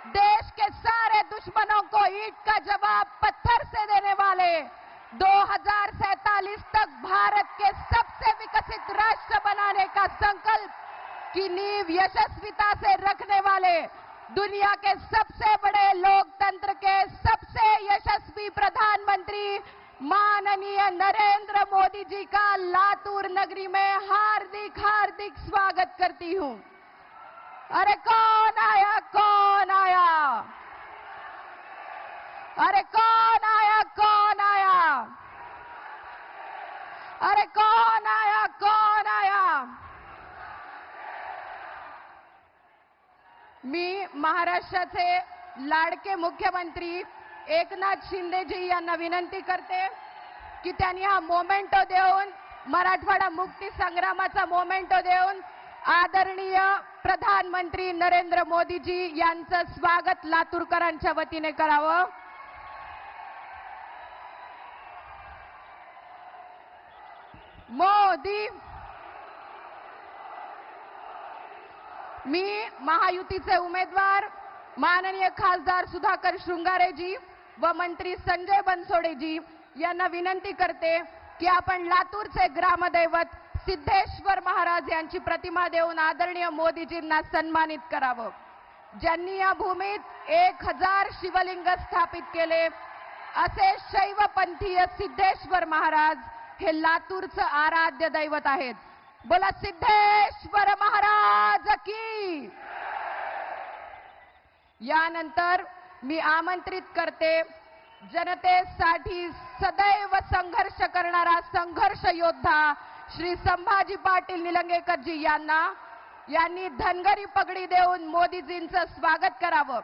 देश के सारे दुश्मनों को ईंट का जवाब पत्थर से देने वाले, 2047 तक भारत के सबसे विकसित राष्ट्र बनाने का संकल्प की नींव यशस्विता से रखने वाले, दुनिया के सबसे बड़े लोकतंत्र के सबसे यशस्वी प्रधानमंत्री माननीय नरेंद्र मोदी जी का लातूर नगरी में हार्दिक हार्दिक स्वागत करती हूं। अरे कौन आया, कौन आया? अरे कौन आया, कौन आया? अरे कौन आया, कौन आया? मी महाराष्ट्राचे लाडके मुख्यमंत्री एकनाथ शिंदेजी यांना विनंती करते की त्यांनी हा मोमेंटो देऊन, मराठवाडा मुक्ती संग्रामाचा मोमेंटो देऊन आदरणीय प्रधानमंत्री नरेंद्र मोदीजी यांचं स्वागत लातूरकरांच्या वतीने करावं। मोदी, मी महायुतीचे उमेदवार माननीय खासदार सुधाकर शृंगारेजी व मंत्री संजय बनसोडेजी यांना विनंती करते की आपण लातूरचे ग्रामदैवत सिद्धेश्वर महाराज यांची प्रतिमा देऊन आदरणीय मोदीजींना सन्मानित करावं। ज्यांनी या भूमीत 1000 शिवलिंग स्थापित केले असे शैवपंथीय सिद्धेश्वर महाराज हे लातूरचं आराध्य दैवत आहेत। बोला सिद्धेश्वर महाराज की। यानंतर मी आमंत्रित करते जनतेसाठी सदैव संघर्ष करणारा संघर्ष योद्धा श्री संभाजी पाटील निलंगेकरजी यांनी धनगरी पगडी देऊन मोदीजींचं स्वागत करावं।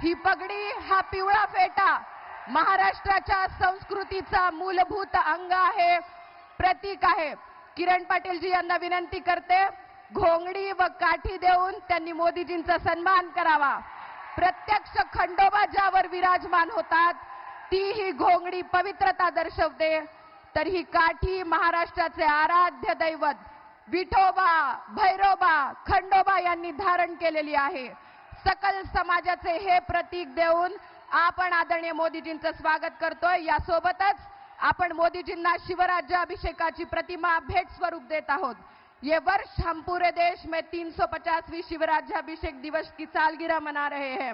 ही पगडी, हा पिवळा फेटा महाराष्ट्राच्या संस्कृतीचा मूलभूत अंग आहे, प्रतीक आहे। किरण पाटीलजी यांना विनंती करते, घोंगडी व काठी देऊन त्यांनी मोदीजींचा सन्मान करावा। प्रत्यक्ष खंडोबा ज्यावर विराजमान होतात ती ही घोंगडी पवित्रता दर्शवते, तर ही काठी महाराष्ट्राचे आराध्य दैवत विठोबा, भैरोबा, खंडोबा यांनी धारण केलेली आहे। सकल समाजाचे हे प्रतीक देऊन आपण आदरणीय मोदीजींचं स्वागत करतोय। यासोबतच आपण मोदीजींना शिवराज्याभिषेकाची प्रतिमा भेट स्वरूप देत आहोत। ये वर्ष हम पूरे देश में 350वीं शिवराज्याभिषेक दिवस की सालगिरह मना रहे हैं।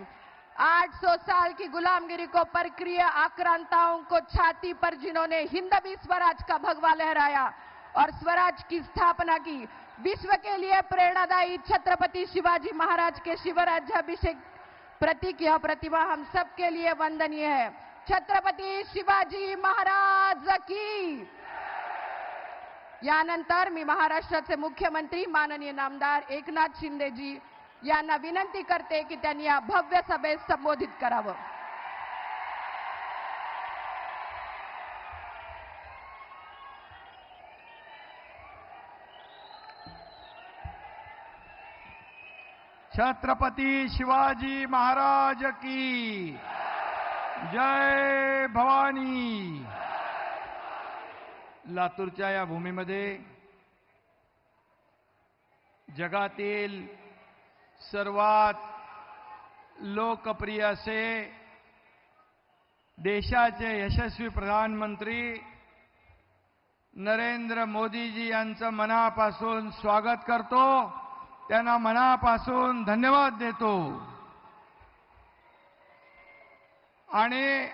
800 साल की गुलामगिरी को परक्रिय आक्रांताओं को छाती पर जिन्होंने हिंदवी स्वराज का भगवा लहराया और स्वराज की स्थापना की, विश्व के लिए प्रेरणादायी छत्रपति शिवाजी महाराज के शिवराज्याभिषेक प्रतीक यह प्रतिमा हम सब के लिए वंदनीय है। छत्रपति शिवाजी महाराज की। यानंतर मी महाराष्ट्राचे मुख्यमंत्री माननीय नामदार एकनाथ शिंदेजी यांना विनंती करते की त्यांनी या भव्य सभेस संबोधित करावं। छत्रपति शिवाजी महाराज की जय भवानी। लातूरच्या या भूमीमध्ये जगातील सर्वात लोकप्रिय असे देशाचे यशस्वी प्रधानमंत्री नरेंद्र मोदीजी यांचं मनापासून स्वागत करतो, त्यांना मनापासून धन्यवाद देतो। आणि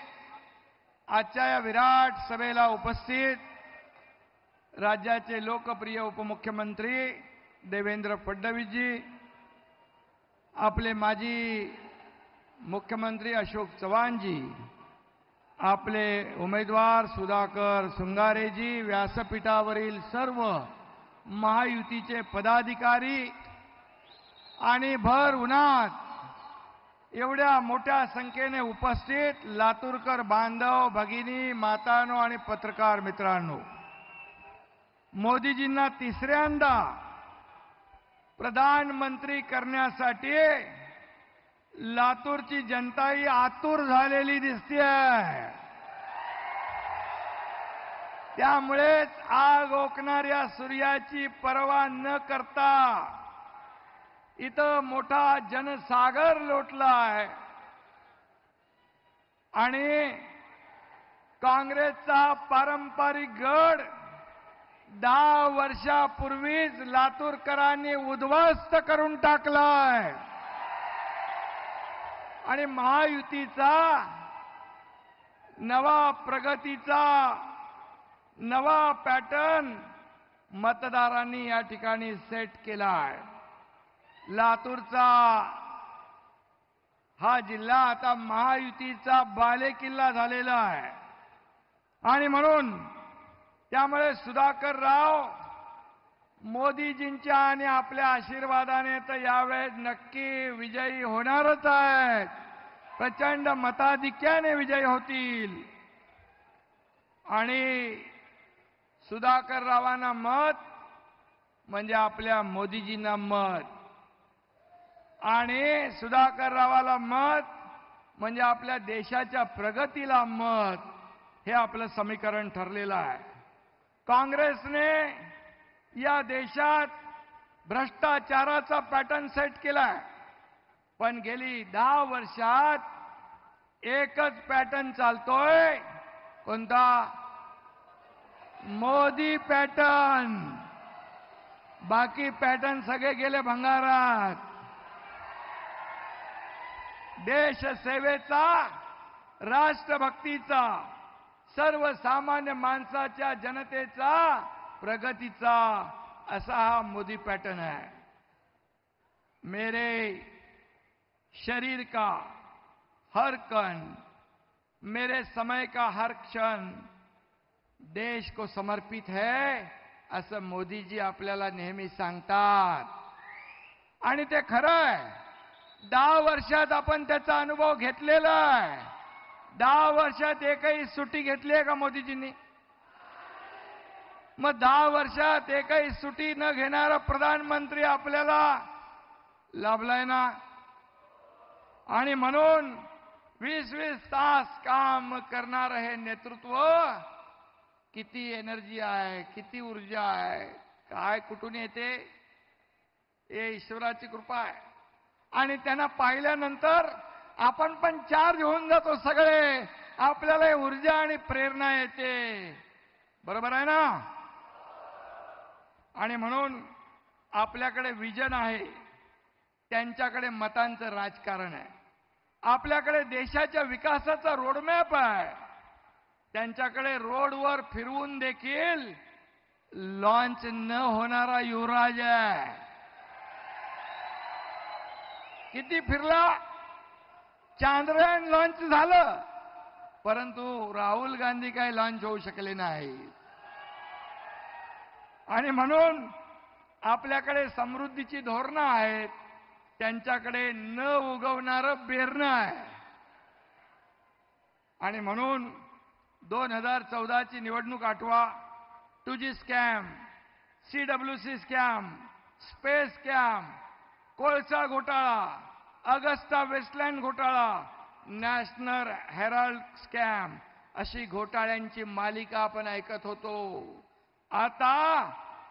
आजच्या या विराट सभेला उपस्थित राज्याचे लोकप्रिय उपमुख्यमंत्री देवेंद्र फडणवीसजी, आपले माजी मुख्यमंत्री अशोक चव्हाणजी, आपले उमेदवार सुधाकर शृंगारेजी, व्यासपीठावरील सर्व महायुतीचे पदाधिकारी आणि भर उन्हात एवढ्या मोठ्या संख्येने उपस्थित लातूरकर बांधव, भगिनी, मातांनो आणि पत्रकार मित्रांनो, मोदीजींना तिसऱ्यांदा प्रधानमंत्री करण्यासाठी लातूरची जनताही आतुर झालेली दिसतेय। त्यामुळेच आग ओकणाऱ्या सूर्याची पर्वा न करता इथं मोठा जनसागर लोटला आहे आणि काँग्रेसचा पारंपरिक गड 10 वर्षापूर्वीच लातूरकरांनी उद्ध्वस्त करून टाकलाय आणि महायुतीचा नवा प्रगतीचा नवा पॅटर्न मतदारांनी या ठिकाणी सेट केला आहे. लातूरचा हा जिल्हा आता महायुतीचा बालेकिल्ला झालेला आहे आणि म्हणून त्यामुळे सुधाकर राव मोदीजींच्या आणि आपल्या आशीर्वादाने तर यावेळेस नक्की विजयी होणारच आहेत. प्रचंड मताधिक्याने विजयी होतील आणि सुधाकर रावांना मत म्हणजे आपल्या मोदीजींना मत आणि सुधाकर रावाला मत म्हणजे आपल्या देशाच्या प्रगतीला मत. हे आपलं समीकरण ठरलेलं आहे. काँग्रेसने या देशात भ्रष्टाचाराचा पॅटर्न सेट केलाय पण गेली 10 वर्षात एकच पॅटर्न चालतोय. कोणता? मोदी पॅटर्न. बाकी पॅटर्न सगळे गेले भंगारात. देशसेवेचा, राष्ट्रभक्तीचा, सर्वसामान्य माणसाच्या जनतेचा, प्रगतीचा असा हा मोदी पॅटर्न है. मेरे शरीर का हर कण, मेरे समय का हर क्षण देश को समर्पित है असं मोदीजी आपल्याला नेहमी सांगतात आणि ते खरं आहे. 10 वर्षात आपण त्याचा अनुभव घेतलेला आहे. 10 वर्षात एकही सुट्टी घेतली आहे का मोदीजींनी? मग 10 वर्षात एकही सुट्टी न घेणारा प्रधानमंत्री आपल्याला लाभलाय ना. आणि म्हणून 20-20 तास काम करणारं हे नेतृत्व किती एनर्जी आहे, किती ऊर्जा आहे, काय कुठून येते? हे ईश्वराची कृपा आहे. आणि त्यांना पाहिल्यानंतर आपण पण चार्ज होऊन जातो सगळे. आपल्याला ऊर्जा आणि प्रेरणा येते. बरोबर आहे ना? आणि म्हणून आपल्याकडे विजन आहे, त्यांच्याकडे मतांचं राजकारण आहे. आपल्याकडे देशाच्या विकासाचा रोडमॅप आहे, त्यांच्याकडे रोडवर फिरवून देखील लॉन्च न होणारा युवराज आहे. किती फिरला? चांद्रयान लॉन्च झालं परंतु राहुल गांधी काही लॉन्च होऊ शकले नाही. आणि म्हणून आपल्याकडे समृद्धीची धोरणं आहेत, त्यांच्याकडे न उगवणारं बेरणं आहे. आणि म्हणून 2014ची निवडणूक आठवा. 2G scam, CWC scam, space scam, कोळसा घोटाळा, अगस्टा वेस्टलँड घोटाळा, नॅशनल हेराल्ड स्कॅम अशी घोटाळ्यांची मालिका आपण ऐकत होतो. आता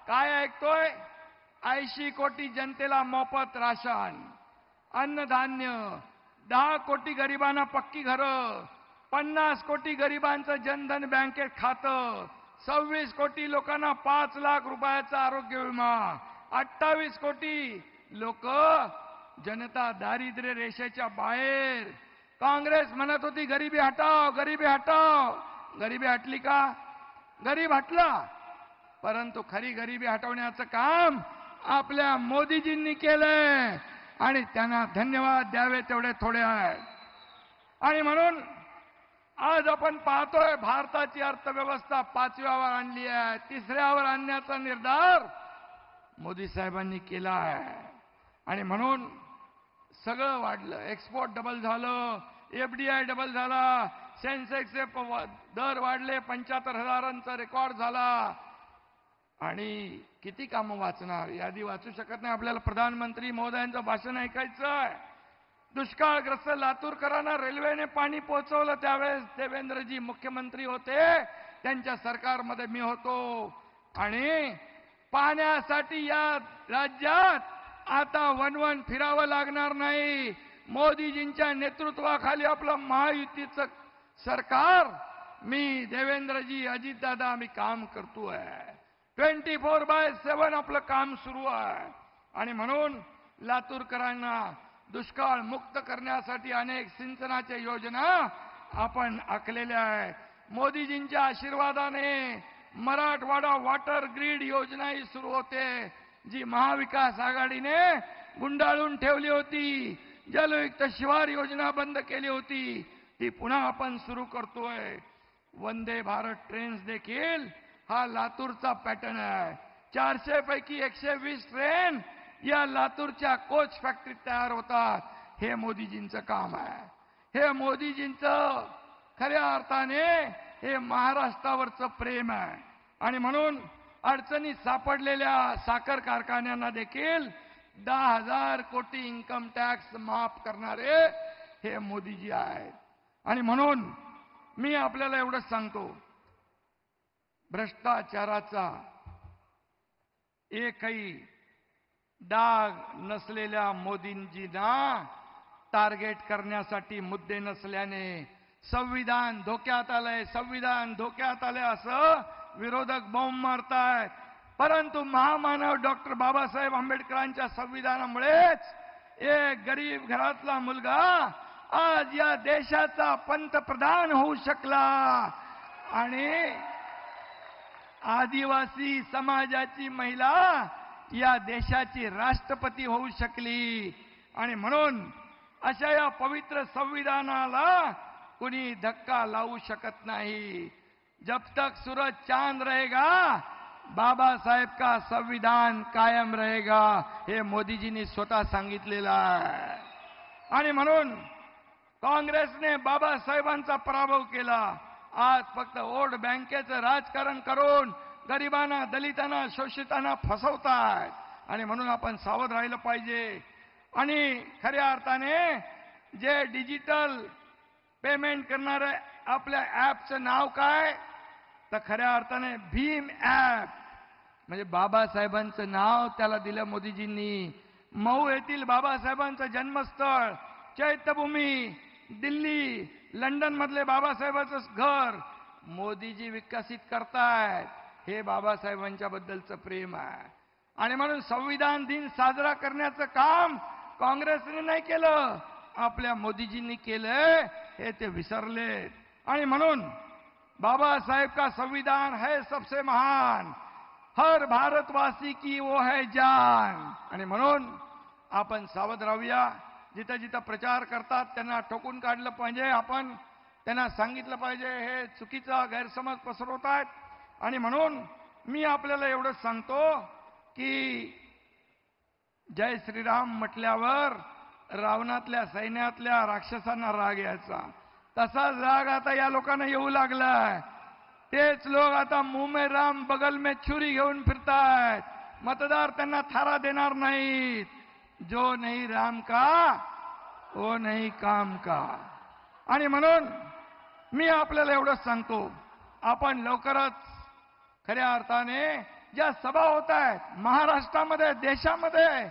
काय ऐकतोय? 80 कोटी जनतेला मोफत राशन, अन्नधान्य, 10 कोटी गरिबांना पक्की घरं, 50 कोटी गरिबांचं जनधन बँकेत खातं, 26 कोटी लोकांना 5 लाख रुपयाचा आरोग्य विमा, 28 कोटी लोक जनता दारिद्र्य रेषेच्या बाहेर. काँग्रेस म्हणत होती गरिबी हटाव, गरिबी हटाव. गरिबी हटली का? गरीब हटला, परंतु खरी गरिबी हटवण्याचं काम आपल्या मोदीजींनी केलंय आणि त्यांना धन्यवाद द्यावे तेवढे थोडे आहे. आणि म्हणून आज आपण पाहतोय भारताची अर्थव्यवस्था 5व्यावर आणली आहे. 3ऱ्यावर आणण्याचा निर्धार मोदी साहेबांनी केला आहे. आणि म्हणून सगळं वाढलं. एक्सपोर्ट डबल झालं, FDI डबल झाला, सेन्सेक्सचे दर वाढले, 75,000चा रेकॉर्ड झाला. आणि किती कामं वाचणार? यादी वाचू शकत नाही. आपल्याला प्रधानमंत्री महोदयांचं भाषण ऐकायचं आहे. दुष्काळग्रस्त लातूरकरांना रेल्वेने पाणी पोहोचवलं त्यावेळेस देवेंद्रजी मुख्यमंत्री होते, त्यांच्या सरकारमध्ये मी होतो. आणि पाण्यासाठी या राज्यात आता वनवन फिरावं लागणार नाही. मोदीजींच्या नेतृत्वाखाली आपलं महायुतीचं सरकार, मी देवेंद्रजी, अजितदादा, आम्ही काम करतोय. 24/7 आपलं काम सुरू आहे. आणि म्हणून लातूरकरांना दुष्काळ मुक्त करण्यासाठी अनेक सिंचनाच्या योजना आपण आखलेल्या आहेत. मोदीजींच्या आशीर्वादाने मराठवाडा वॉटर ग्रीड योजनाही सुरू होते, जी महाविकास आघाडीने गुंडाळून ठेवली होती. जलयुक्त शिवार योजना बंद केली होती, ती पुन्हा आपण सुरू करतोय. वंदे भारत ट्रेन्स देखील हा लातूरचा पॅटर्न आहे. 400 पैकी 120 ट्रेन या लातूरच्या कोच फॅक्टरीत तयार होतात. हे मोदीजींचं काम आहे. हे मोदीजींचं खऱ्या अर्थाने हे महाराष्ट्रावरचं प्रेम आहे. आणि म्हणून अडचणीत सापडलेल्या साखर कारखान्यांना देखील 10,000 कोटी इन्कम टॅक्स माफ करणारे हे मोदीजी आहेत. आणि म्हणून मी आपल्याला एवढंच सांगतो, भ्रष्टाचाराचा एकही डाग नसलेल्या मोदींजींना टार्गेट करण्यासाठी मुद्दे नसल्याने संविधान धोक्यात आलंय, संविधान धोक्यात आलंय असं विरोधक बॉम्ब मारतायत. परंतु महामानव डॉक्टर बाबासाहेब आंबेडकरांच्या संविधानामुळेच एक गरीब घरातला मुलगा आज या देशाचा पंतप्रधान होऊ शकला आणि आदिवासी समाजाची महिला या देशाची राष्ट्रपती होऊ शकली. आणि म्हणून अशा या पवित्र संविधानाला कुणी धक्का लावू शकत नाही. जब तक सूरज चांद रहेगा, बाबासाहेब का संविधान कायम रहेगा, हे मोदीजींनी स्वतः सांगितलेलं आहे. आणि म्हणून काँग्रेसने बाबासाहेबांचा पराभव केला. आज फक्त वोट बँकेचं राजकारण करून गरिबांना, दलितांना, शोषितांना फसवतात. आणि म्हणून आपण सावध राहिलं पाहिजे. आणि खऱ्या अर्थाने जे डिजिटल पेमेंट करणारे आपल्या ॲपचं नाव काय, तर खऱ्या अर्थाने भीम ॲप, म्हणजे बाबासाहेबांचं नाव त्याला दिलं मोदीजींनी. मऊ येथील बाबासाहेबांचं जन्मस्थळ, चैत्यभूमी, दिल्ली, लंडन मधले बाबासाहेबांचं घर मोदीजी विकसित करतायत. हे बाबासाहेबांच्या बद्दलचं प्रेम आहे. आणि म्हणून संविधान दिन साजरा करण्याचं काम काँग्रेसने नाही केलं, आपल्या मोदीजींनी केलंय, हे ते विसरले. आणि म्हणून बाबा साहेब का संविधान है सबसे महान, हर भारतवासी की वो है जान. आणि म्हणून आपण सावध राहूया. जिथं जिथं प्रचार करतात त्यांना ठोकून काढलं पाहिजे. आपण त्यांना सांगितलं पाहिजे हे चुकीचा गैरसमज पसरवत आहेत. आणि म्हणून मी आपल्याला एवढंच सांगतो की जय श्रीराम म्हटल्यावर रावणातल्या सैन्यातल्या राक्षसांना राग यायचा, तसाच राग आता या लोकांना येऊ लागलाय. तेच लोक आता मुंह में राम बगल में छुरी घेऊन फिरतायत. मतदार त्यांना थारा देणार नाहीत. जो नहीं राम का वो नहीं काम का. आणि म्हणून मी आपल्याला एवढंच सांगतो, आपण लवकरच खऱ्या अर्थाने ज्या सभा होत आहेत महाराष्ट्रामध्ये, देशामध्ये,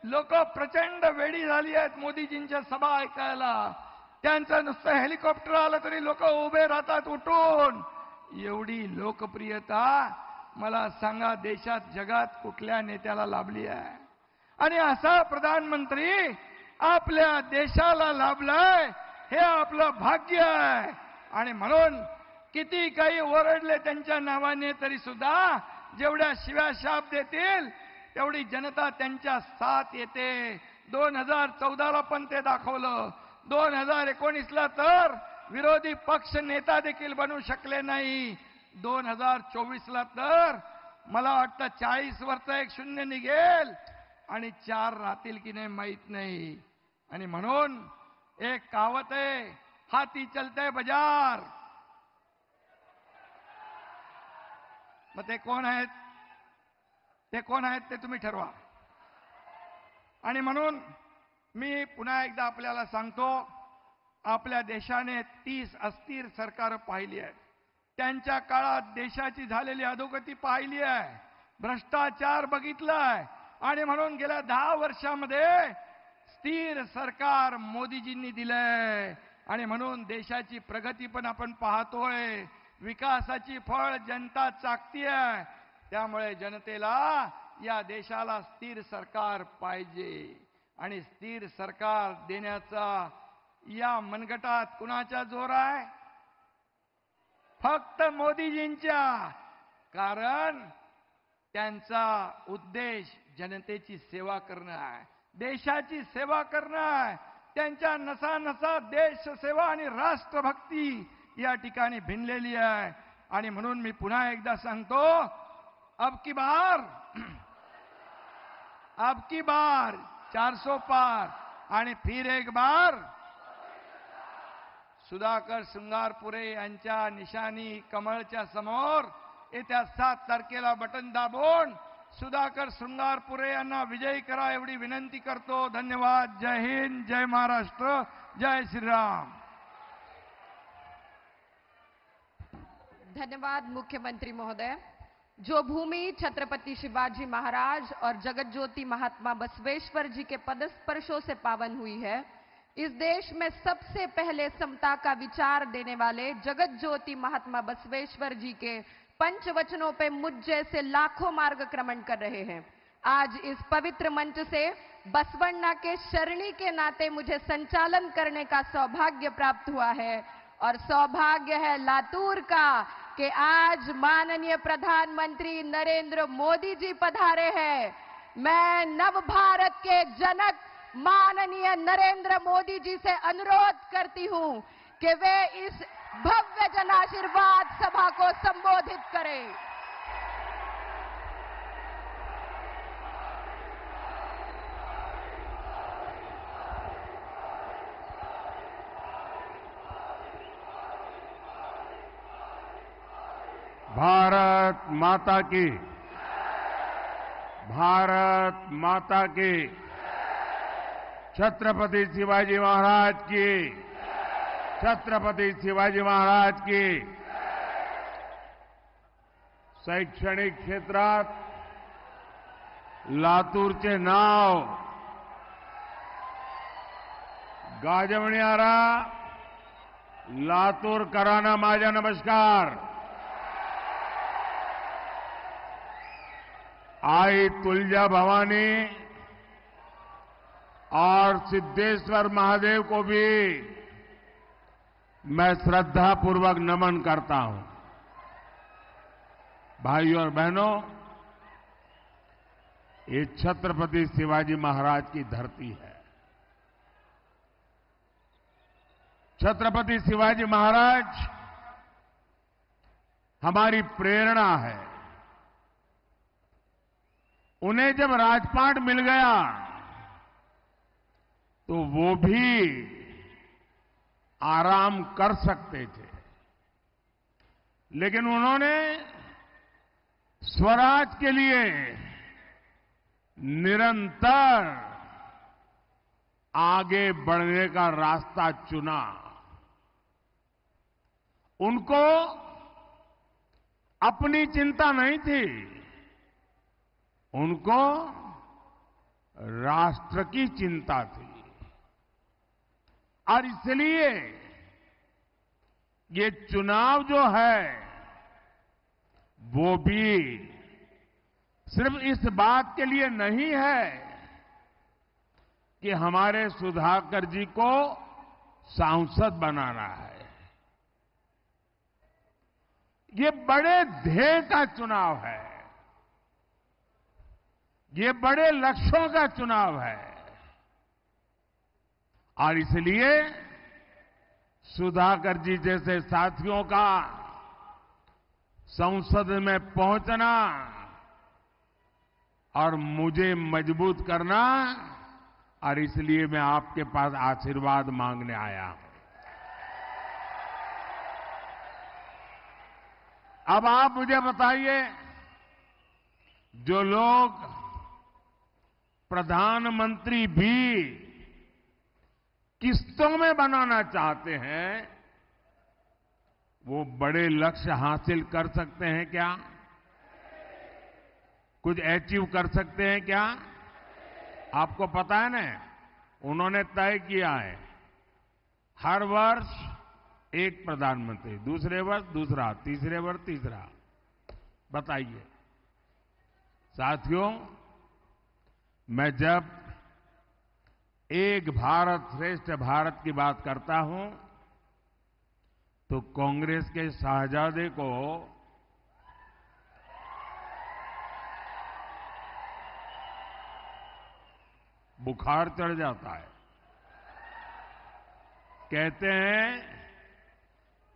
लोक प्रचंड वेडी झाली आहेत मोदीजींच्या सभा ऐकायला. त्यांचं नुसतं हेलिकॉप्टर आलं तरी लोक उभे राहतात उठून. एवढी लोकप्रियता मला सांगा देशात, जगात कुठल्या नेत्याला लाभली आहे? आणि असा प्रधानमंत्री आपल्या देशाला लाभलाय, हे आपलं भाग्य आहे. आणि म्हणून किती काही ओरडले त्यांच्या नावाने तरी सुद्धा जेवढ्या शिव्या शाप देतील तेवढी जनता त्यांच्या साथ येते. 2014ला पण ते दाखवलं. 2019ला तर विरोधी पक्ष नेता देखील बनू शकले नाही. 2024ला तर मला वाटतं 40 वरचा एक शून्य निघेल आणि 4 राहतील की नाही माहित नाही. आणि म्हणून एक कहावत आहे, हाती चलते बाजार. मग ते कोण आहेत? ते कोण आहेत ते तुम्ही ठरवा. आणि म्हणून मी पुन्हा एकदा आपल्याला सांगतो, आपल्या देशाने 30 अस्थिर सरकार पाहिली आहेत. त्यांच्या काळात देशाची झालेली अधोगती पाहिली आहे, भ्रष्टाचार बघितलाय. आणि म्हणून गेल्या 10 वर्षामध्ये स्थिर सरकार मोदीजींनी दिलंय आणि म्हणून देशाची प्रगती पण आपण पाहतोय. विकासाची फळ जनता चाखतीये. त्यामुळे जनतेला या देशाला स्थिर सरकार पाहिजे आणि स्थिर सरकार देण्याचा या मनगटात कुणाचा जोर आहे? फक्त मोदीजींच्या. कारण त्यांचा उद्देश जनतेची सेवा करणं आहे, देशाची सेवा करणं आहे. त्यांच्या नसा देश सेवा आणि राष्ट्रभक्ती या ठिकाणी भिनलेली आहे. आणि म्हणून मी पुन्हा एकदा सांगतो, अब की बार 400 पार आणि फिर एक बार सुधाकर शृंगारपुरे यांच्या निशाणी कमळच्या समोर येत्या 7 तारखेला बटन दाबून सुधाकर शृंगारपुरे यांना विजयी करा एवढी विनंती करतो. धन्यवाद. जय हिंद, जय महाराष्ट्र, जय श्रीराम. धन्यवाद मुख्यमंत्री महोदय. जो भूमि छत्रपति शिवाजी महाराज और जगत ज्योति महात्मा बसवेश्वर जी के पदस्पर्शों से पावन हुई है, इस देश में सबसे पहले समता का विचार देने वाले जगत ज्योति महात्मा बसवेश्वर जी के पंचवचनों पे मुझ जैसे लाखों मार्गक्रमण कर रहे हैं. आज इस पवित्र मंच से बसवण्णा के शरणी के नाते मुझे संचालन करने का सौभाग्य प्राप्त हुआ है और सौभाग्य है लातूर का कि आज माननीय प्रधानमंत्री नरेंद्र मोदी जी पधारे हैं. मैं नव भारत के जनक माननीय नरेंद्र मोदी जी से अनुरोध करती हूं कि वे इस भव्य जनाशीर्वाद सभा को संबोधित करें. भारत माता की, भारत माता की, छत्रपति शिवाजी महाराज की, छत्रपति शिवाजी महाराज की. शैक्षणिक क्षेत्रात लातूरचे नाव गाजवणारा लातूरकरांना माझा नमस्कार. आई तुलजा भवानी और सिद्धेश्वर महादेव को भी मैं श्रद्धापूर्वक नमन करता हूं. भाइयों और बहनों, ये छत्रपति शिवाजी महाराज की धरती है. छत्रपति शिवाजी महाराज हमारी प्रेरणा है. उन्हें जब राजपाट मिल गया तो वो भी आराम कर सकते थे, लेकिन उन्होंने स्वराज के लिए निरंतर आगे बढ़ने का रास्ता चुना. उनको अपनी चिंता नहीं थी, उनको राष्ट्र की चिंता थी. और इसलिए ये चुनाव जो है वो भी सिर्फ इस बात के लिए नहीं है कि हमारे सुधाकर जी को सांसद बनाना है. ये बड़े ध्येय का चुनाव है, ये बड़े लक्ष्यों का चुनाव है. और इसलिए सुधाकर जी जैसे साथियों का संसद में पहुंचना और मुझे मजबूत करना, और इसलिए मैं आपके पास आशीर्वाद मांगने आया हूं. अब आप मुझे बताइए, जो लोग प्रधानमंत्री भी किस्तों में बनाना चाहते हैं, वो बड़े लक्ष्य हासिल कर सकते हैं क्या? कुछ अचीव कर सकते हैं क्या? आपको पता है ना, उन्होंने तय किया है हर वर्ष एक प्रधानमंत्री, दूसरे वर्ष दूसरा, तीसरे वर्ष तीसरा। बताइए साथियों, मैं जब एक भारत श्रेष्ठ भारत की बात करता हूं तो कांग्रेस के शाहजादे को बुखार चढ़ जाता है। कहते हैं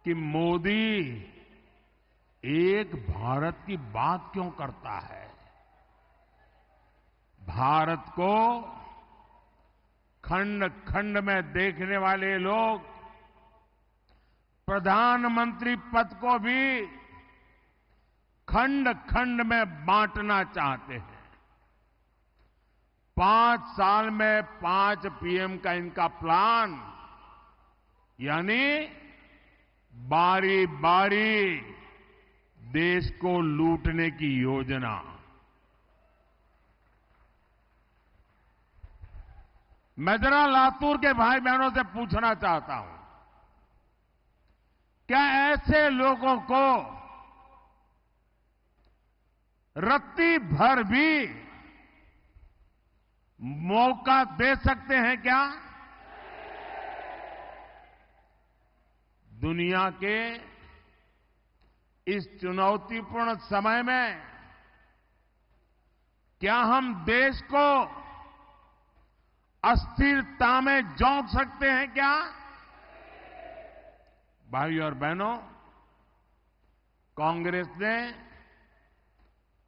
कि मोदी एक भारत की बात क्यों करता है। भारत को खंड खंड में देखने वाले लोग प्रधानमंत्री पद को भी खंड खंड में बांटना चाहते हैं। 5 साल में 5 पीएम का इनका प्लान, यानी बारी बारी देश को लूटने की योजना। मैं जरा लातूर के भाई बहनों से पूछना चाहता हूं, क्या ऐसे लोगों को रत्ती भर भी मौका दे सकते हैं क्या? दुनिया के इस चुनौतीपूर्ण समय में क्या हम देश को अस्थिरता में झोंक सकते हैं क्या? भाइयों और बहनों, कांग्रेस ने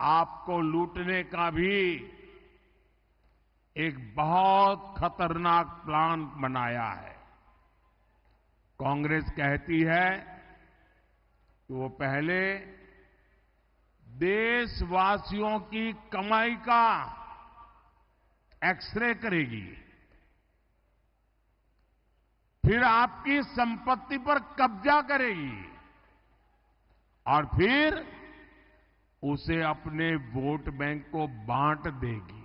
आपको लूटने का भी एक बहुत खतरनाक प्लान बनाया है। कांग्रेस कहती है कि वो पहले देशवासियों की कमाई का एक्सरे करेगी, फिर आपकी संपत्ति पर कब्जा करेगी और फिर उसे अपने वोट बैंक को बांट देगी।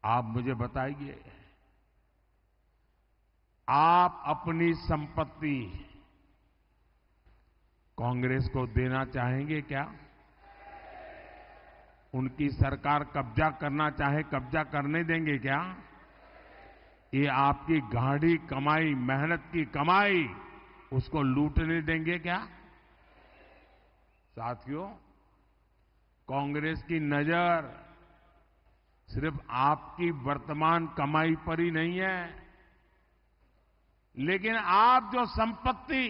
आप मुझे बताइए, आप अपनी संपत्ति कांग्रेस को देना चाहेंगे क्या? उनकी सरकार कब्जा करना चाहे, कब्जा करने देंगे क्या? ये आपकी गाढ़ी कमाई, मेहनत की कमाई, उसको लूटने देंगे क्या? साथियों, कांग्रेस की नजर सिर्फ आपकी वर्तमान कमाई पर ही नहीं है, लेकिन आप जो संपत्ति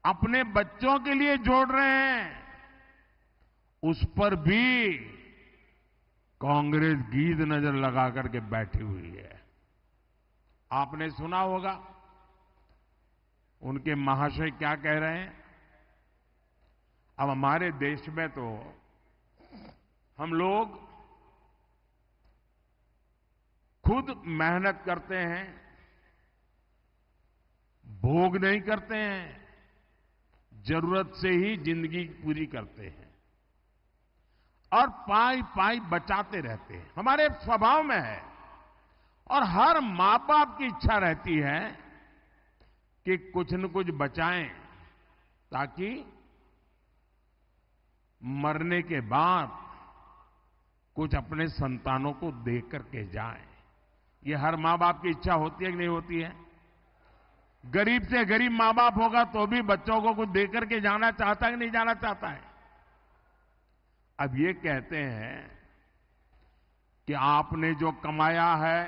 अपने बच्चों के लिए जोड़ रहे हैं, उस पर भी कांग्रेस गीध नजर लगा करके बैठी हुई है। आपने सुना होगा उनके महाशय क्या कह रहे हैं। अब हमारे देश में तो हम लोग खुद मेहनत करते हैं, भोग नहीं करते हैं, जरूरत से ही जिंदगी पूरी करते हैं और पाई पाई बचाते रहते हैं। हमारे स्वभाव में है और हर मां बाप की इच्छा रहती है कि कुछ न कुछ बचाएं ताकि मरने के बाद कुछ अपने संतानों को दे करके जाएं। ये हर मां बाप की इच्छा होती है कि नहीं होती है? गरीब से गरीब मां बाप होगा तो भी बच्चों को कुछ दे करके जाना चाहता है कि नहीं जाना चाहता है? अब ये कहते हैं कि आपने जो कमाया है,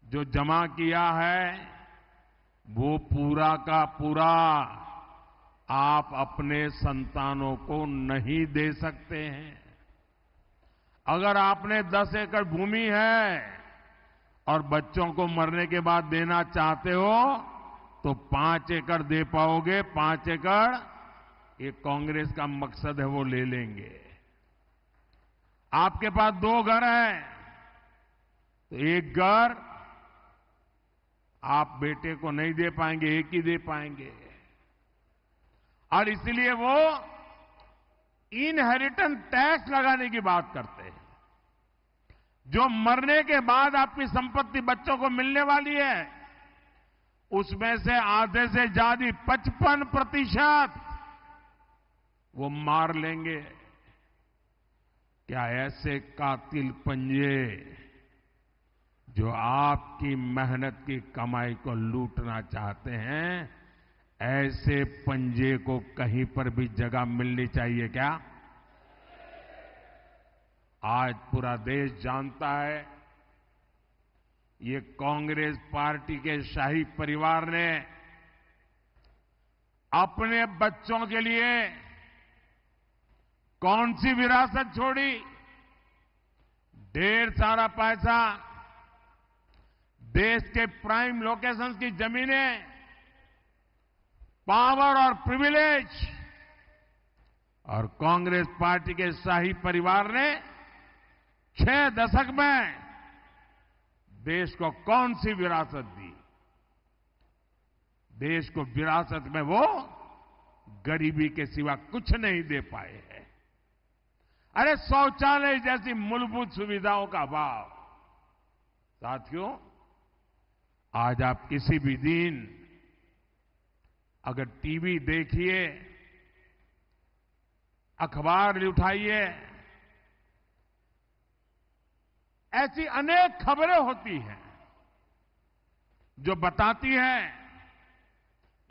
जो जमा किया है, वो पूरा का पूरा आप अपने संतानों को नहीं दे सकते हैं। अगर आपने 10 एकड़ भूमि है और बच्चों को मरने के बाद देना चाहते हो तो 5 एकड़ दे पाओगे। 5 एकड़ ये कांग्रेस का मकसद है, वो ले लेंगे। आपके पास 2 घर हैं तो 1 घर आप बेटे को नहीं दे पाएंगे, 1 ही दे पाएंगे और इसलिए वो इनहेरिटेंस टैक्स लगाने की बात करते हैं। जो मरने के बाद आपकी संपत्ति बच्चों को मिलने वाली है, उसमें से आधे से ज्यादा 55% वो मार लेंगे। क्या ऐसे कातिल पंजे जो आपकी मेहनत की कमाई को लूटना चाहते हैं, ऐसे पंजे को कहीं पर भी जगह मिलनी चाहिए क्या? आज पूरा देश जानता है, ये कांग्रेस पार्टी के शाही परिवार ने अपने बच्चों के लिए कौन सी विरासत छोड़ी। ढेर सारा पैसा, देश के प्राइम लोकेशंस की जमीनें, पावर और प्रिविलेज, और कांग्रेस पार्टी के शाही परिवार ने 6 दशक में देश को कौन सी विरासत दी? देश को विरासत में वो गरीबी के सिवा कुछ नहीं दे पाए हैं। अरे शौचालय जैसी मूलभूत सुविधाओं का अभाव। साथियों, आज आप किसी भी दिन अगर टीवी देखिए, अखबार उठाइए, ऐसी अनेक खबरें होती हैं जो बताती हैं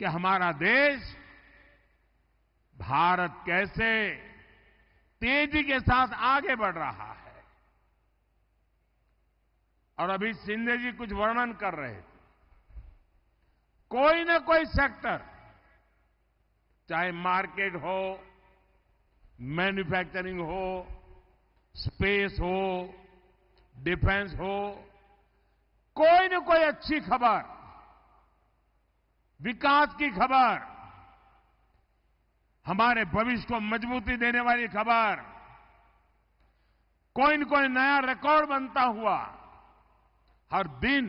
कि हमारा देश, भारत कैसे तेजी के साथ आगे बढ़ रहा है। और अभी शिंदे जी कुछ वर्णन कर रहे थे। कोई न कोई सेक्टर, चाहे मार्केट हो, मैन्युफैक्चरिंग हो, स्पेस हो, डिफेंस हो, कोई न कोई अच्छी खबर, विकास की खबर, हमारे भविष्य को मजबूती देने वाली खबर, कोई न कोई नया रिकॉर्ड बनता हुआ हर दिन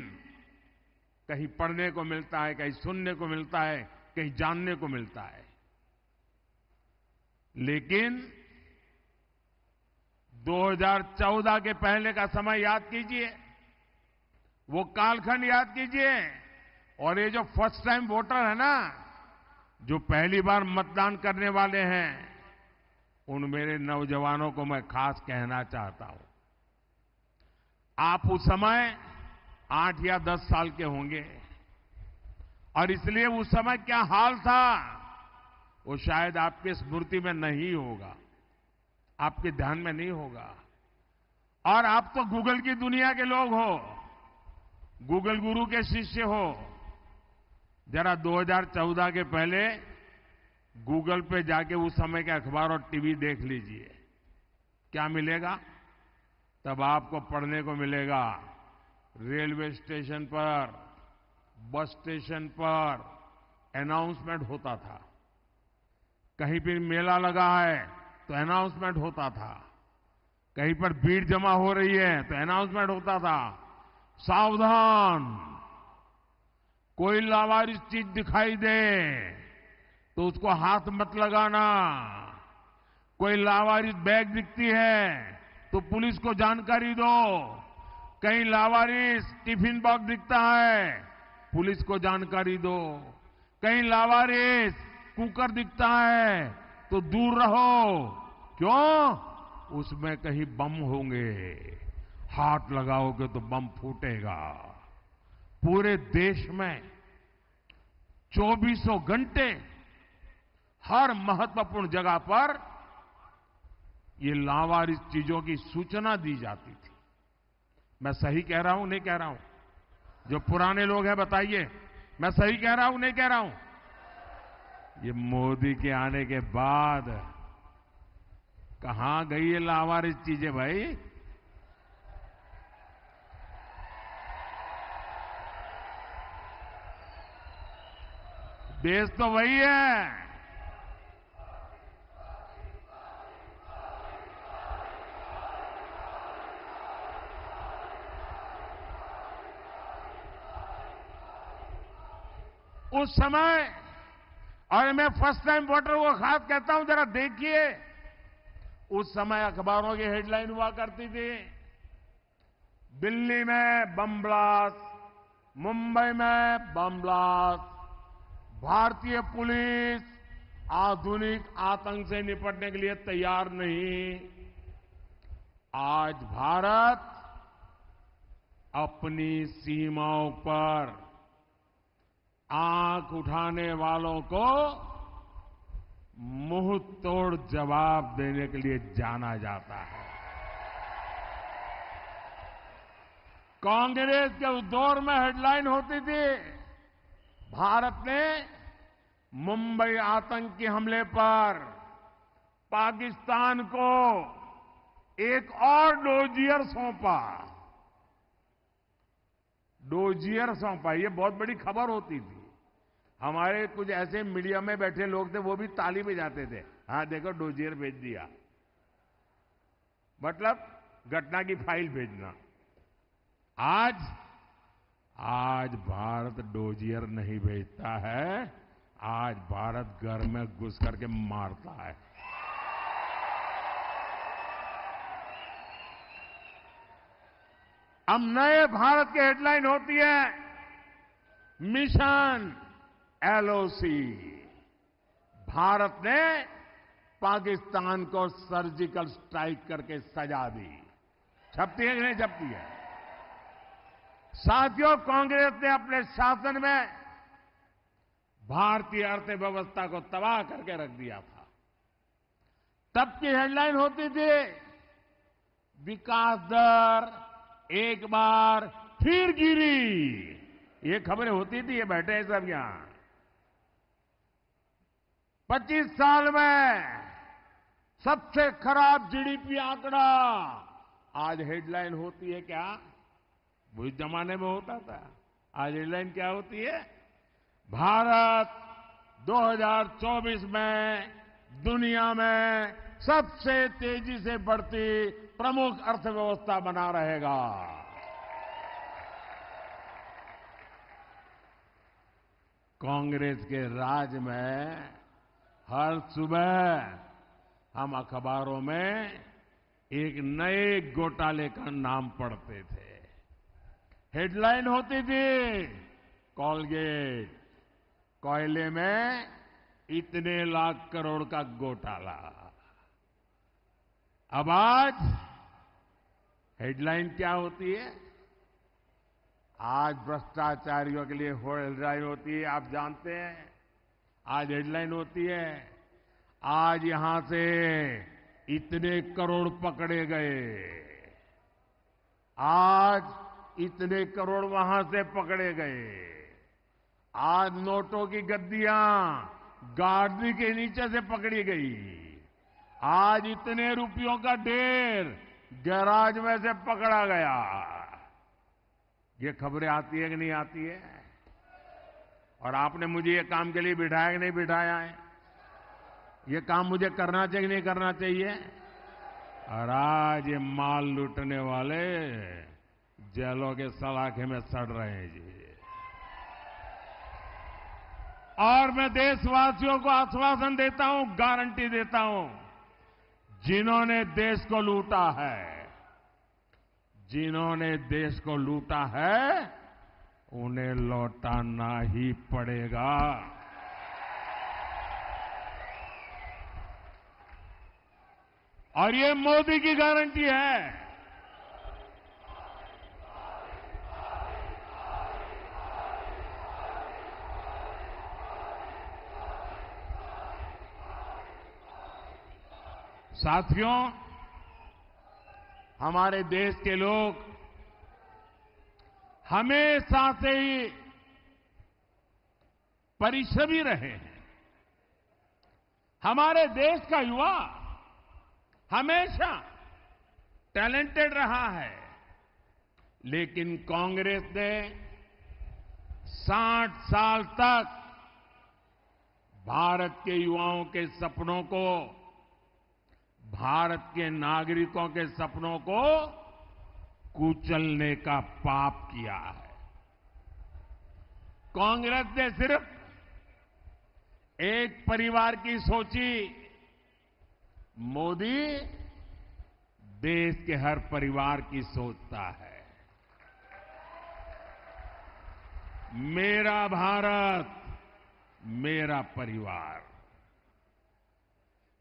कहीं पढ़ने को मिलता है, कहीं सुनने को मिलता है, कहीं जानने को मिलता है। लेकिन 2014 के पहले का समय याद कीजिए, वो कालखंड याद कीजिए, और ये जो फर्स्ट टाइम वोटर है ना, जो पहली बार मतदान करने वाले हैं, उन मेरे नौजवानों को मैं खास कहना चाहता हूं। आप उस समय 8 या 10 साल के होंगे, और इसलिए उस समय क्या हाल था वो शायद आपकी स्मृति में नहीं होगा, आपके ध्यान में नहीं होगा। और आप तो गूगल की दुनिया के लोग हो, गूगल गुरु के शिष्य हो। जरा 2014 के पहले गूगल पे जाके उस समय के अखबार और टीवी देख लीजिए, क्या मिलेगा? तब आपको पढ़ने को मिलेगा, रेलवे स्टेशन पर, बस स्टेशन पर अनाउंसमेंट होता था। कहीं पर मेला लगा है तो अनाउंसमेंट होता था, कहीं पर भीड़ जमा हो रही है तो अनाउंसमेंट होता था, सावधान, कोई लावारिस चीज दिखाई दे तो उसको हाथ मत लगाना, कोई लावारिस बैग दिखती है तो पुलिस को जानकारी दो, कहीं लावारिस टिफिन बॉक्स दिखता है पुलिस को जानकारी दो, कहीं लावारिस कुकर दिखता है तो दूर रहो। क्यों? उसमें कहीं बम होंगे, हाथ लगाओगे तो बम फूटेगा। पूरे देश में 24 घंटे हर महत्वपूर्ण जगह पर ये लावारिस चीजों की सूचना दी जाती थी। मैं सही कह रहा हूं, नहीं कह रहा हूं? जो पुराने लोग हैं बताइए, मैं सही कह रहा हूं, नहीं कह रहा हूं? ये मोदी के आने के बाद कहां गई ये लावारिस चीजें भाई? देश तो वही है। उस समय, और मैं फर्स्ट टाइम वोटर को खास कहता हूं, जरा देखिए उस समय अखबारों की हेडलाइन हुआ करती थी, दिल्ली में बम ब्लास्ट, मुंबई में बम ब्लास्ट, भारतीय पुलिस आधुनिक आतंक से निपटने के लिए तैयार नहीं। आज भारत अपनी सीमाओं पर आंख उठाने वालों को मुंह तोड़ जवाब देने के लिए जाना जाता है। कांग्रेस के उस दौर में हेडलाइन होती थी, भारत ने मुंबई आतंकी हमले पर पाकिस्तान को एक और डोजियर सौंपा। डोजियर सौंपा, ये बहुत बड़ी खबर होती थी। हमारे कुछ ऐसे मीडिया में बैठे लोग थे, वो भी ताली बजाते थे, हाँ देखो डोजियर भेज दिया, मतलब घटना की फाइल भेजना। आज भारत डोजियर नहीं भेजता है, आज भारत घर में घुस करके मारता है। अब नए भारत की हेडलाइन होती है, मिशन एलओसी। भारत ने पाकिस्तान को सर्जिकल स्ट्राइक करके सजा दी। छपती है कि नहीं छपती है? साथियों, कांग्रेस ने अपने शासन में भारतीय अर्थव्यवस्था को तबाह करके रख दिया था। तब की हेडलाइन होती थी, विकास दर एक बार फिर गिरी। ये खबरें होती थी, ये बैठे हैं सब यहां। 25 साल में सबसे खराब जीडीपी आंकड़ा। आज हेडलाइन होती है क्या? उस जमाने में होता था। आज हेडलाइन क्या होती है? भारत 2024 में दुनिया में सबसे तेजी से बढ़ती प्रमुख अर्थव्यवस्था बना रहेगा। कांग्रेस के राज में हर सुबह हम अखबारों में एक नए घोटाले का नाम पढ़ते थे। हेडलाइन होती थी, कोलगेट कोयले में इतने लाख करोड़ का घोटाला। अब आज हेडलाइन क्या होती है? आज भ्रष्टाचारियों के लिए हेडलाइन होती है, आप जानते हैं। आज हेडलाइन होती है, आज यहां से इतने करोड़ पकड़े गए, आज इतने करोड़ वहां से पकड़े गए, आज नोटों की गद्दियां गाड़ी के नीचे से पकड़ी गई, आज इतने रुपयों का ढेर गैराज में से पकड़ा गया। ये खबरें आती है कि नहीं आती है? और आपने मुझे ये काम के लिए बिठाया कि नहीं बिठाया है? ये काम मुझे करना चाहिए कि नहीं करना चाहिए? और आज ये माल लूटने वाले जेलों के सलाखे में सड़ रहे हैं जी। और मैं देशवासियों को आश्वासन देता हूं, गारंटी देता हूं, जिन्होंने देश को लूटा है, जिन्होंने देश को लूटा है, उन्हें लौटाना ही पड़ेगा। और ये मोदी की गारंटी है। साथियों, हमारे देश के लोग हमेशा से ही परिश्रमी रहे हैं। हमारे देश का युवा हमेशा टैलेंटेड रहा है, लेकिन कांग्रेस ने 60 साल तक भारत के युवाओं के सपनों को, भारत के नागरिकों के सपनों को कुचलने का पाप किया है। कांग्रेस ने सिर्फ एक परिवार की सोची, मोदी देश के हर परिवार की सोचता है। मेरा भारत, मेरा परिवार।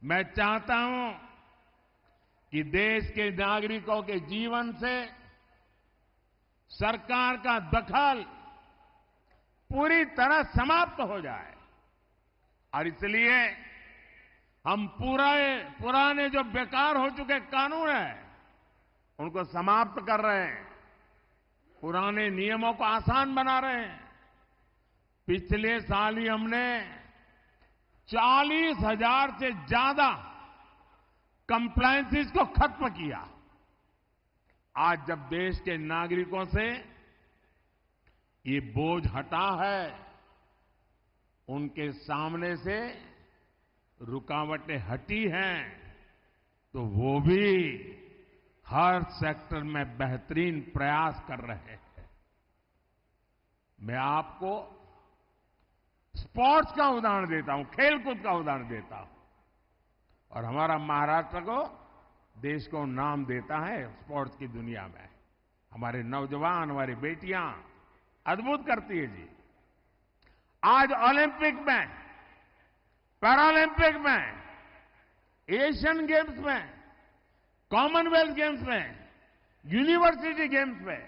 मैं चाहता हूं कि देश के नागरिकों के जीवन से सरकार का दखल पूरी तरह समाप्त हो जाए और इसलिए हम पुराने जो बेकार हो चुके कानून हैं उनको समाप्त कर रहे हैं, पुराने नियमों को आसान बना रहे हैं। पिछले साल ही हमने 40,000 से ज्यादा कंप्लायंसेस को खत्म किया। आज जब देश के नागरिकों से ये बोझ हटा है, उनके सामने से रुकावटें हटी हैं, तो वो भी हर सेक्टर में बेहतरीन प्रयास कर रहे हैं। मैं आपको स्पोर्ट्स का उदाहरण देता हूं, खेलकूद का उदाहरण देता हूं, और हमारा महाराष्ट्र को देश को नाम देता है स्पोर्ट्स की दुनिया में। हमारे नौजवान, हमारी बेटियां अद्भुत करती है जी। आज ओलंपिक में, पैरालंपिक में, एशियन गेम्स में, कॉमनवेल्थ गेम्स में, यूनिवर्सिटी गेम्स में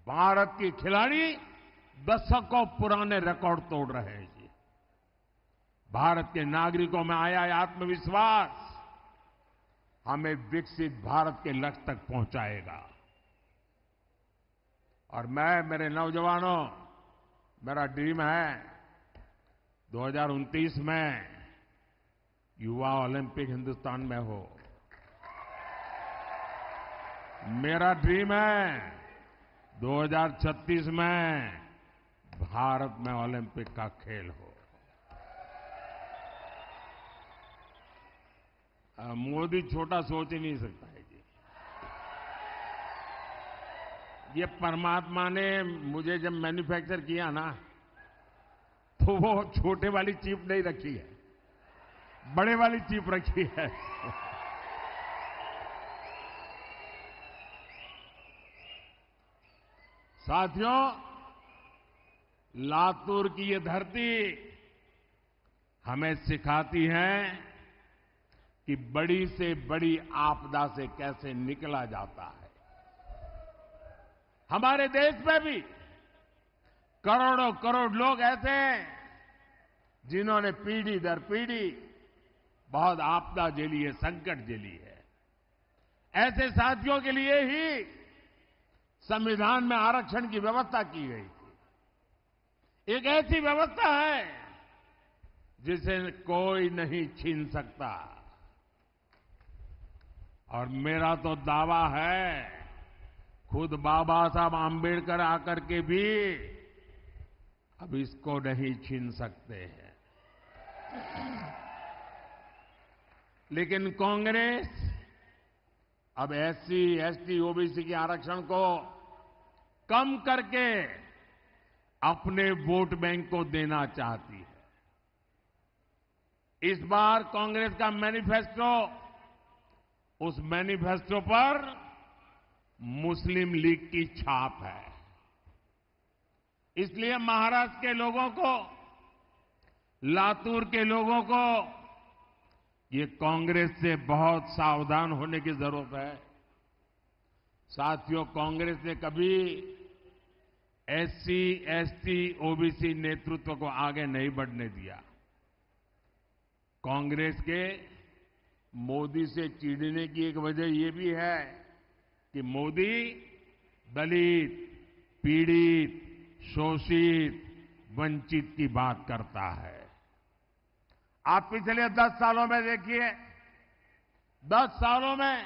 भारत की खिलाड़ी दशकों पुराने रिकॉर्ड तोड़ रहे हैं जी। भारत के नागरिकों में आया आत्मविश्वास हमें विकसित भारत के लक्ष्य तक पहुंचाएगा। और मैं, मेरे नौजवानों, मेरा ड्रीम है 2029 में युवा ओलंपिक हिंदुस्तान में हो। मेरा ड्रीम है 2036 में भारत में ओलंपिक का खेल हो। मोदी छोटा सोच ही नहीं सकता है जी। ये परमात्मा ने मुझे जब मैन्युफैक्चर किया ना, तो वो छोटे वाली चिप नहीं रखी है, बड़े वाली चिप रखी है। साथियों, लातूर की ये धरती हमें सिखाती है कि बड़ी से बड़ी आपदा से कैसे निकला जाता है। हमारे देश में भी करोड़ों करोड़ लोग ऐसे हैं जिन्होंने पीढ़ी दर पीढ़ी बहुत आपदा झेली है, संकट झेली है। ऐसे साथियों के लिए ही संविधान में आरक्षण की व्यवस्था की गई थी। एक ऐसी व्यवस्था है जिसे कोई नहीं छीन सकता। और मेरा तो दावा है, खुद बाबा साहब आंबेडकर आकर के भी अब इसको नहीं छीन सकते हैं। लेकिन कांग्रेस अब एससी, एसटी, ओबीसी के आरक्षण को कम करके अपने वोट बैंक को देना चाहती है। इस बार कांग्रेस का मैनिफेस्टो, उस मैनिफेस्टो पर मुस्लिम लीग की छाप है। इसलिए महाराष्ट्र के लोगों को, लातूर के लोगों को ये कांग्रेस से बहुत सावधान होने की जरूरत है। साथियों, कांग्रेस ने कभी एससी, एसटी, ओबीसी नेतृत्व को आगे नहीं बढ़ने दिया। कांग्रेस के मोदी से चिढ़ने की एक वजह यह भी है कि मोदी दलित, पीड़ित, शोषित, वंचित की बात करता है। आप पिछले 10 सालों में देखिए, 10 सालों में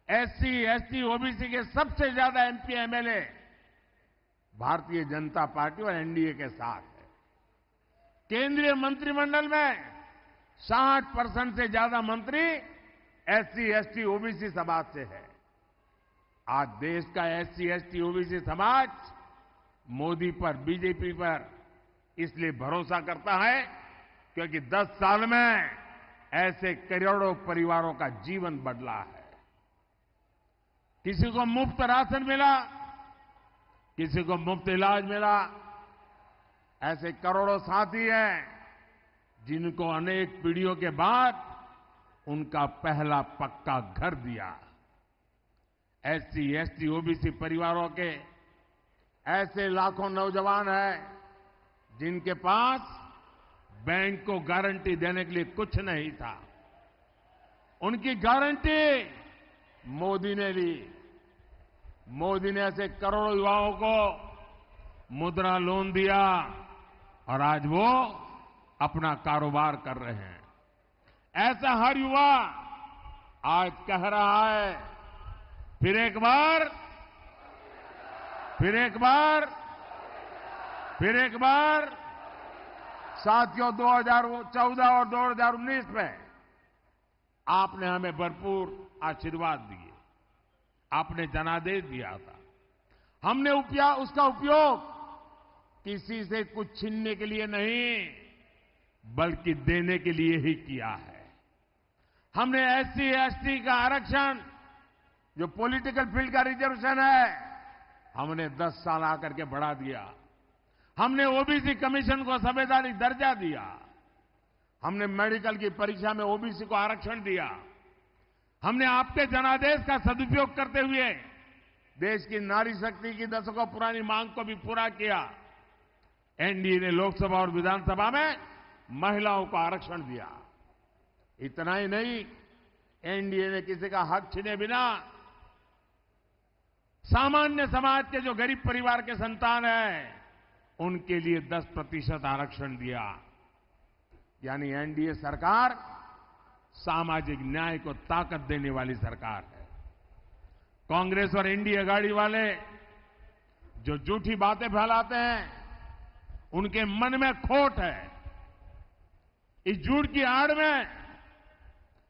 एससी, एसटी, ओबीसी के सबसे ज्यादा MP, MLA Bharatiya Janata party और एनडीए के साथ है। केंद्रीय मंत्रिमंडल में 60% से ज्यादा मंत्री एससी, एसटी, ओबीसी समाज से है। आज देश का एससी, एसटी, ओबीसी समाज मोदी पर, बीजेपी पर इसलिए भरोसा करता है क्योंकि 10 साल में ऐसे करोड़ों परिवारों का जीवन बदला है। किसी को मुफ्त राशन मिला, किसी को मुफ्त इलाज मिला। ऐसे करोड़ों साथी हैं जिनको अनेक पीढ़ियों के बाद उनका पहला पक्का घर दिया। एससी, एसटी, ओबीसी परिवारों के ऐसे लाखों नौजवान हैं जिनके पास बैंक को गारंटी देने के लिए कुछ नहीं था। उनकी गारंटी मोदी ने ली। मोदी ने ऐसे करोड़ों युवाओं को मुद्रा लोन दिया और आज वो अपना कारोबार कर रहे हैं। ऐसा हर युवा आज कह रहा है, फिर एक बार, फिर एक बार, फिर एक बार। साथियों, 2014 और 2019 में आपने हमें भरपूर आशीर्वाद दिए, आपने जनादेश दिया था। हमने उसका उपयोग किसी से कुछ छीनने के लिए नहीं, बल्कि देने के लिए ही किया है। हमने एससी, एसटी का आरक्षण, जो पॉलिटिकल फील्ड का रिजर्वेशन है, हमने 10 साल आकर के बढ़ा दिया। हमने ओबीसी कमीशन को संवैधानिक दर्जा दिया। हमने मेडिकल की परीक्षा में ओबीसी को आरक्षण दिया। हमने आपके जनादेश का सदुपयोग करते हुए देश की नारी शक्ति की दशकों पुरानी मांग को भी पूरा किया। एनडीए ने लोकसभा और विधानसभा में महिलाओं को आरक्षण दिया। इतना ही नहीं, एनडीए ने किसी का हक छीने बिना सामान्य समाज के जो गरीब परिवार के संतान हैं, उनके लिए 10% आरक्षण दिया। यानी एनडीए सरकार सामाजिक न्याय को ताकत देने वाली सरकार है। कांग्रेस और एनडीए अघाड़ी वाले जो झूठी बातें फैलाते हैं, उनके मन में खोट है। इस झूठ की आड़ में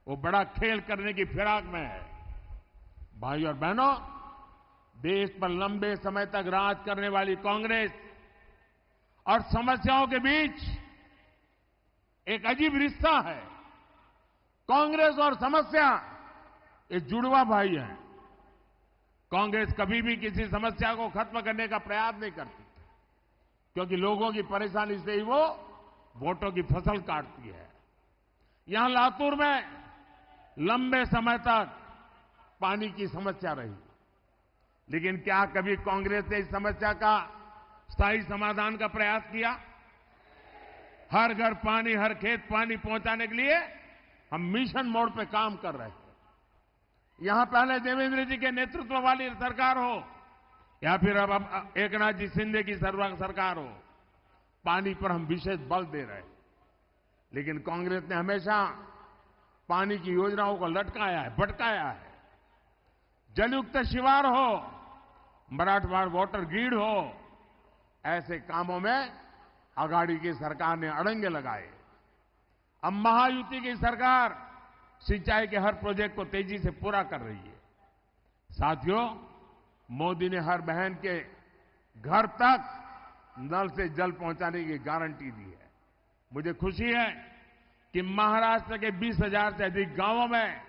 वो बड़ा खेल करने की फिराक में है। भाई और बहनों, देश पर लंबे समय तक राज करने वाली कांग्रेस और समस्याओं के बीच एक अजीब रिश्ता है। कांग्रेस और समस्या ये जुड़वा भाई हैं। कांग्रेस कभी भी किसी समस्या को खत्म करने का प्रयास नहीं करती, क्योंकि लोगों की परेशानी से ही वो वोटों की फसल काटती है। यहां लातूर में लंबे समय तक पानी की समस्या रही, लेकिन क्या कभी कांग्रेस ने इस समस्या का स्थायी समाधान का प्रयास किया? हर घर पानी, हर खेत पानी पहुंचाने के लिए हम मिशन मोड पे काम कर रहे हैं। यहां पहले देवेंद्र जी के नेतृत्व वाली सरकार हो या फिर अब एकनाथ जी शिंदे की सरकार हो, पानी पर हम विशेष बल दे रहे हैं। लेकिन कांग्रेस ने हमेशा पानी की योजनाओं को लटकाया है, भटकाया है। जलयुक्त शिवार हो, मराठवाड़ वाटर ग्रिड हो, ऐसे कामों में अघाड़ी की सरकार ने अड़ंगे लगाए। अब महायुति की सरकार सिंचाई के हर प्रोजेक्ट को तेजी से पूरा कर रही है। साथियों, मोदी ने हर बहन के घर तक नल से जल पहुंचाने की गारंटी दी है। मुझे खुशी है कि महाराष्ट्र के 20,000 से अधिक गांवों में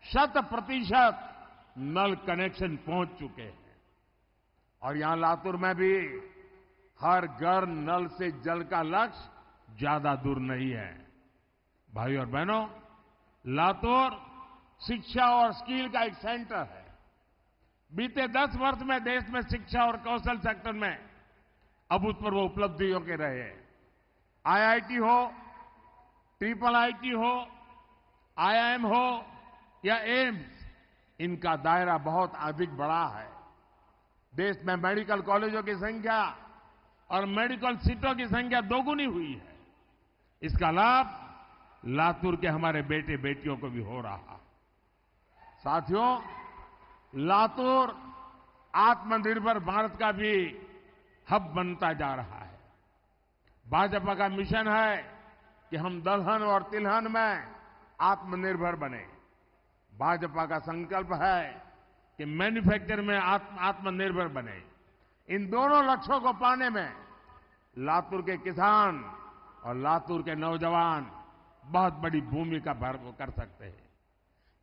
100% नल कनेक्शन पहुंच चुके हैं। और यहां लातूर में भी हर घर नल से जल का लक्ष्य ज्यादा दूर नहीं है। भाई और बहनों, लातूर शिक्षा और स्किल का एक सेंटर है। बीते 10 वर्ष में देश में शिक्षा और कौशल सेक्टर में अभूतपूर्व उपलब्धियों के रहे। आईआईटी हो, ट्रिपल आईटी हो, आईआईएम हो या एम्स, इनका दायरा बहुत अधिक बड़ा है। देश में मेडिकल कॉलेजों की संख्या और मेडिकल सीटों की संख्या दोगुनी हुई है। इसका लाभ लातूर के हमारे बेटे बेटियों को भी हो रहा। साथियों, लातूर आत्मनिर्भर भारत का भी हब बनता जा रहा है। भाजपा का मिशन है कि हम दलहन और तिलहन में आत्मनिर्भर बने। भाजपा का संकल्प है कि मैन्युफैक्चर में आत्मनिर्भर बने। इन दोनों लक्ष्यों को पाने में लातूर के किसान और लातूर के नौजवान बहुत बड़ी भूमिका कर सकते हैं।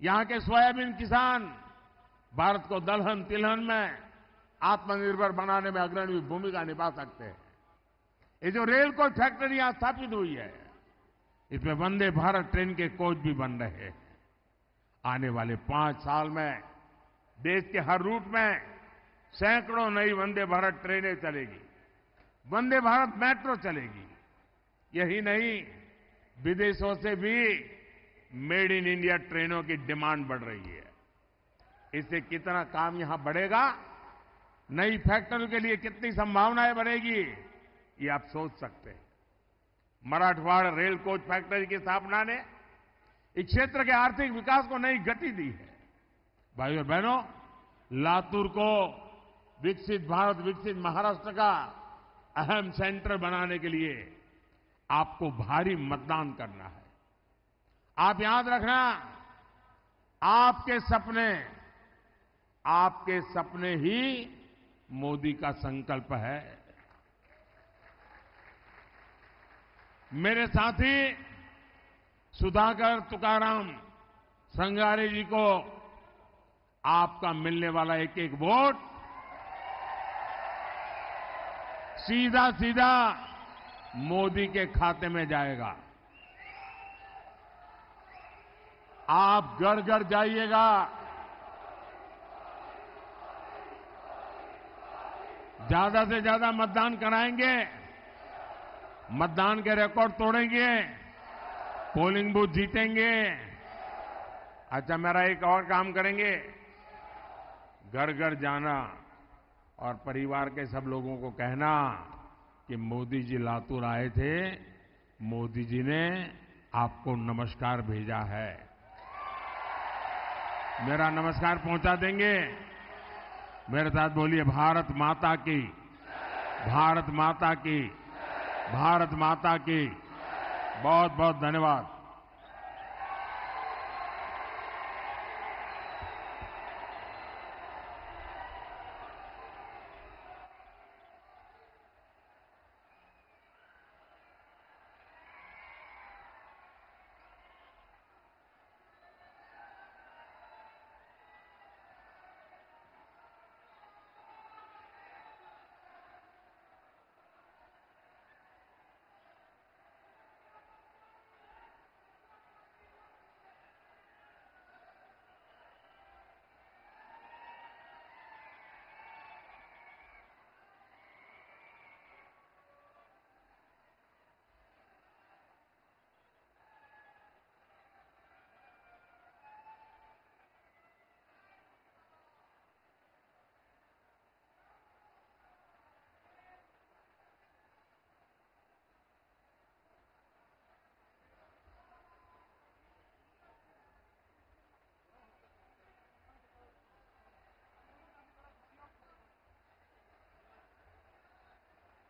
यहां के सोयाबीन किसान भारत को दलहन तिलहन में आत्मनिर्भर बनाने में अग्रणी भूमिका निभा सकते हैं। ये जो रेल कोच फैक्ट्री यहां स्थापित हुई है, इसमें वंदे भारत ट्रेन के कोच भी बन रहे हैं। आने वाले 5 साल में देश के हर रूट में सैकड़ों नई वंदे भारत ट्रेनें चलेगी, वंदे भारत मेट्रो चलेगी। यही नहीं, विदेशों से भी मेड इन इंडिया ट्रेनों की डिमांड बढ़ रही है। इससे कितना काम यहां बढ़ेगा, नई फैक्ट्रियों के लिए कितनी संभावनाएं बढ़ेगी, ये आप सोच सकते हैं। मराठवाड़ा रेल कोच फैक्ट्री की स्थापना ने इस क्षेत्र के आर्थिक विकास को नई गति दी है। भाइयों और बहनों, लातूर को विकसित भारत, विकसित महाराष्ट्र का अहम सेंटर बनाने के लिए आपको भारी मतदान करना है। आप याद रखना, आपके सपने ही मोदी का संकल्प है। मेरे साथी सुधाकर तुकाराम संगारे जी को आपका मिलने वाला एक एक वोट सीधा सीधा मोदी के खाते में जाएगा। आप घर घर जाइएगा, ज्यादा से ज्यादा मतदान कराएंगे, मतदान के रिकॉर्ड तोड़ेंगे, पोलिंग बूथ जीतेंगे। अच्छा, मेरा एक और काम करेंगे, घर घर जाना और परिवार के सब लोगों को कहना कि मोदी जी लातूर आए थे, मोदी जी ने आपको नमस्कार भेजा है। मेरा नमस्कार पहुंचा देंगे। मेरे साथ बोलिए, भारत माता की, भारत माता की, भारत माता की। बहुत बहुत धन्यवाद।